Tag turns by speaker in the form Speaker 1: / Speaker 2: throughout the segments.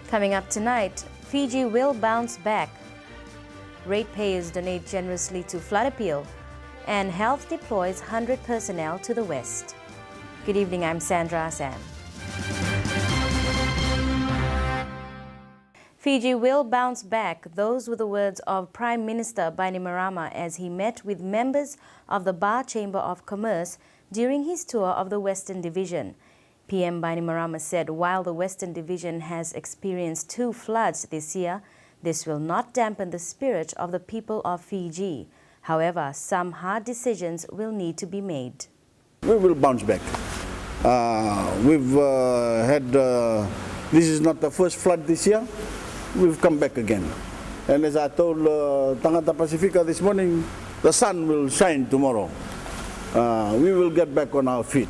Speaker 1: Coming up tonight, Fiji will bounce back. Ratepayers donate generously to flood appeal. And Health deploys 100 personnel to the West. Good evening, I'm Sandra Assam. Fiji will bounce back. Those were the words of Prime Minister Bainimarama as he met with members of the Bar Chamber of Commerce during his tour of the Western Division. PM Bainimarama said while the Western Division has experienced 2 floods this year, this will not dampen the spirit of the people of Fiji. However, some hard decisions will need to be made.
Speaker 2: We will bounce back. This is not the first flood this year. We've come back again. And as I told Tangata Pacifica this morning, the sun will shine tomorrow. We will get back on our feet.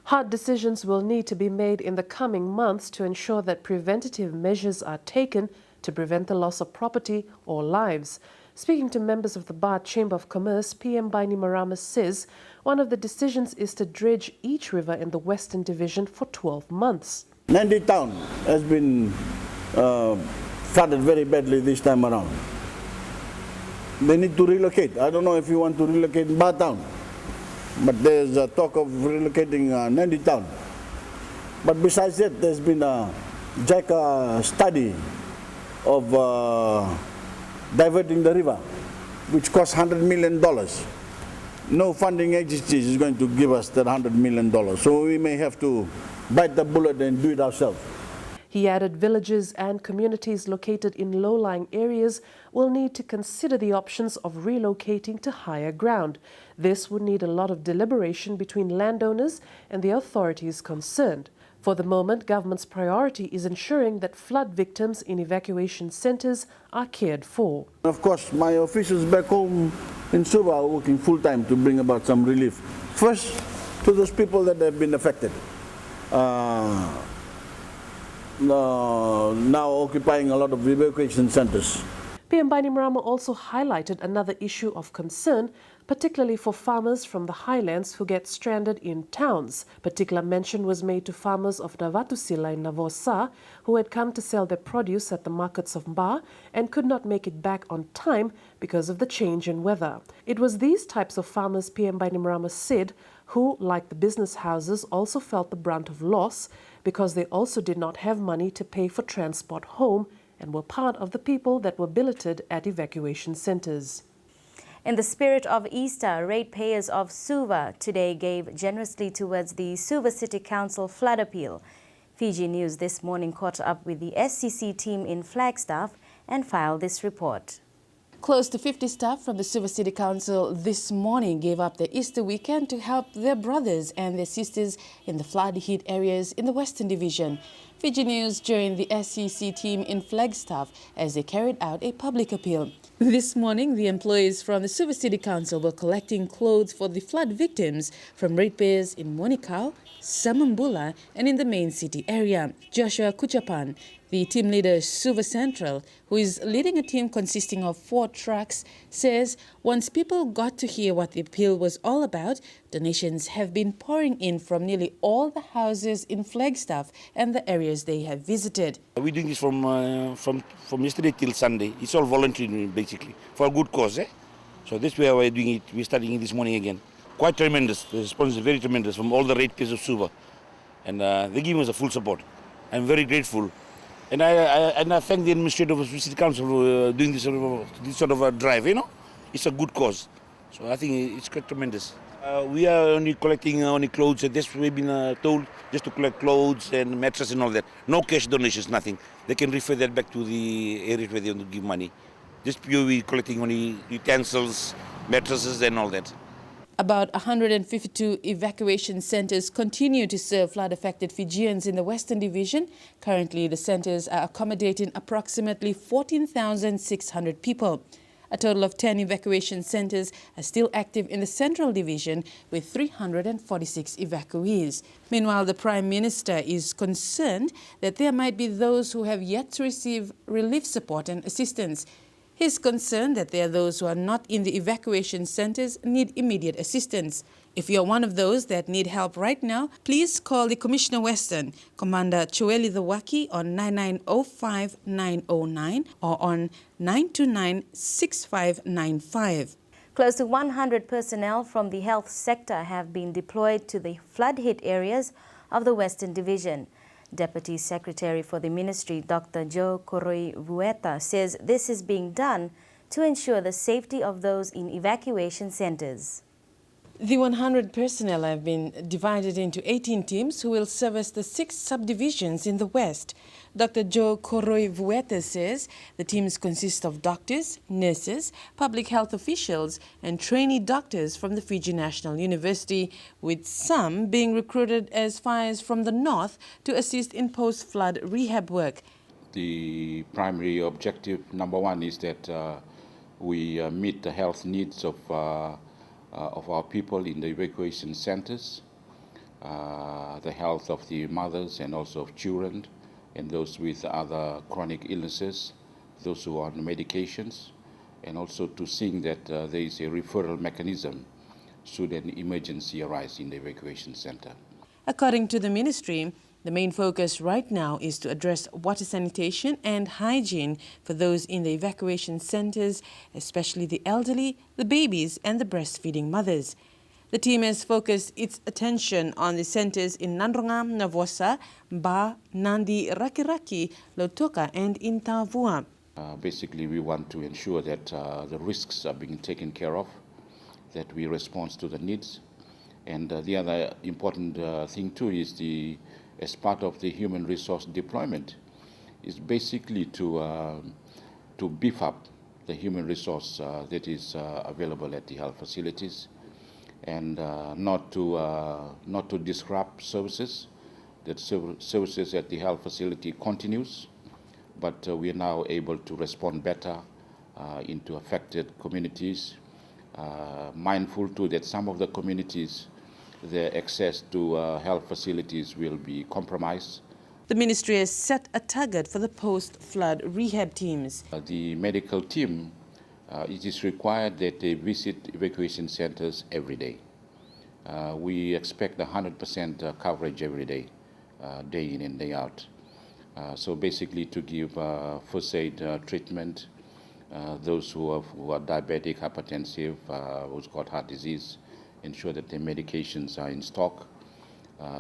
Speaker 3: Hard decisions will need to be made in the coming months to ensure that preventative measures are taken to prevent the loss of property or lives. Speaking to members of the Bar Chamber of Commerce, PM Bainimarama says one of the decisions is to dredge each river in the Western Division for 12 months.
Speaker 2: Nandi Town has been flooded very badly this time around. They need to relocate. I don't know if you want to relocate Bar Town, but there's a talk of relocating Nandi Town. But besides that, there's been a JICA study of diverting the river, which costs $100 million. No funding agency is going to give us that $100 million, so we may have to bite the bullet and do it ourselves.
Speaker 3: He added villages and communities located in low-lying areas will need to consider the options of relocating to higher ground. This would need a lot of deliberation between landowners and the authorities concerned. For the moment, government's priority is ensuring that flood victims in evacuation centres are cared for.
Speaker 2: Of course, my officials back home in Suva are working full-time to bring about some relief. First, to those people that have been affected. Now occupying a lot of evacuation centres.
Speaker 3: PM Bainimarama also highlighted another issue of concern, particularly for farmers from the highlands who get stranded in towns. Particular mention was made to farmers of Navatusila in Navosa who had come to sell their produce at the markets of Mba and could not make it back on time because of the change in weather. It was these types of farmers, PM Bainimarama said, who, like the business houses, also felt the brunt of loss because they also did not have money to pay for transport home and were part of the people that were billeted at evacuation centres.
Speaker 1: In the spirit of Easter, ratepayers of Suva today gave generously towards the Suva City Council flood appeal. Fiji News this morning caught up with the SCC team in Flagstaff and filed this report.
Speaker 4: Close to 50 staff from the Suva City Council this morning gave up their Easter weekend to help their brothers and their sisters in the flood-hit areas in the Western Division. Fiji News joined the SCC team in Flagstaff as they carried out a public appeal. This morning, the employees from the Suva City Council were collecting clothes for the flood victims from ratepayers in Monikau, Samambula and in the main city area. Joshua Kuchapan, the team leader Suva Central, who is leading a team consisting of 4 trucks, says once people got to hear what the appeal was all about, donations have been pouring in from nearly all the houses in Flagstaff and the areas they have visited.
Speaker 5: We're doing this from yesterday till Sunday. It's all voluntary basically, for a good cause. So this way we're doing it. We're starting it this morning again. Quite tremendous. The response is very tremendous from all the ratepayers of Suva. And they give us a full support. I'm very grateful. And I thank the administrator of the City Council for doing this sort of a drive, It's a good cause. So I think it's quite tremendous. We are only collecting only clothes. This we've been told just to collect clothes and mattresses and all that. No cash donations, nothing. They can refer that back to the areas where they want to give money. Just purely collecting only utensils, mattresses and all that.
Speaker 4: About 152 evacuation centres continue to serve flood-affected Fijians in the Western Division. Currently, the centres are accommodating approximately 14,600 people. A total of 10 evacuation centres are still active in the Central Division with 346 evacuees. Meanwhile, the Prime Minister is concerned that there might be those who have yet to receive relief support and assistance. He is concerned that there are those who are not in the evacuation centres need immediate assistance. If you're one of those that need help right now, please call the Commissioner Western, Commander Chueli Thawaki on 9905-909 or on 929-6595.
Speaker 1: Close to 100 personnel from the health sector have been deployed to the flood-hit areas of the Western Division. Deputy Secretary for the Ministry, Dr. Joe Koroi-Vueta, says this is being done to ensure the safety of those in evacuation centers.
Speaker 4: The 100 personnel have been divided into 18 teams who will service the 6 subdivisions in the West. Dr. Joe Koroi-Vueta says the teams consist of doctors, nurses, public health officials and trainee doctors from the Fiji National University, with some being recruited as far as from the north to assist in post-flood rehab work.
Speaker 6: The primary objective, number one, is that we meet the health needs of our people in the evacuation centers, the health of the mothers and also of children and those with other chronic illnesses, those who are on medications, and also to see that there is a referral mechanism should an emergency arise in the evacuation center.
Speaker 4: According to the ministry, the main focus right now is to address water sanitation and hygiene for those in the evacuation centers, especially the elderly, the babies and the breastfeeding mothers. The team has focused its attention on the centers in Nandronga, Navosa, Ba, Nandi, Rakiraki, Lautoka and in Tavua.
Speaker 6: Basically, we want to ensure that the risks are being taken care of, that we respond to the needs. And the other important thing too is as part of the human resource deployment, is basically to beef up the human resource that is available at the health facilities, and not to disrupt services. That services at the health facility continues, but we are now able to respond better into affected communities. Mindful too that some of the communities, their access to health facilities will be compromised.
Speaker 4: The ministry has set a target for the post-flood rehab teams.
Speaker 6: The medical team, it is required that they visit evacuation centers every day. We expect 100% coverage every day, day in and day out. So basically to give first aid treatment, those who are diabetic, hypertensive, who's got heart disease, ensure that their medications are in stock,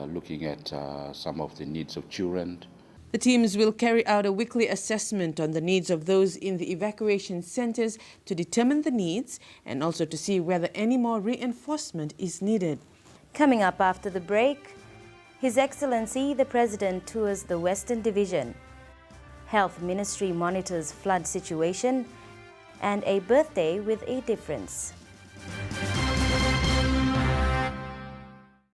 Speaker 6: looking at some of the needs of children.
Speaker 4: The teams will carry out a weekly assessment on the needs of those in the evacuation centers to determine the needs and also to see whether any more reinforcement is needed.
Speaker 1: Coming up after the break, His Excellency the President tours the Western Division. Health Ministry monitors flood situation, and a birthday with a difference.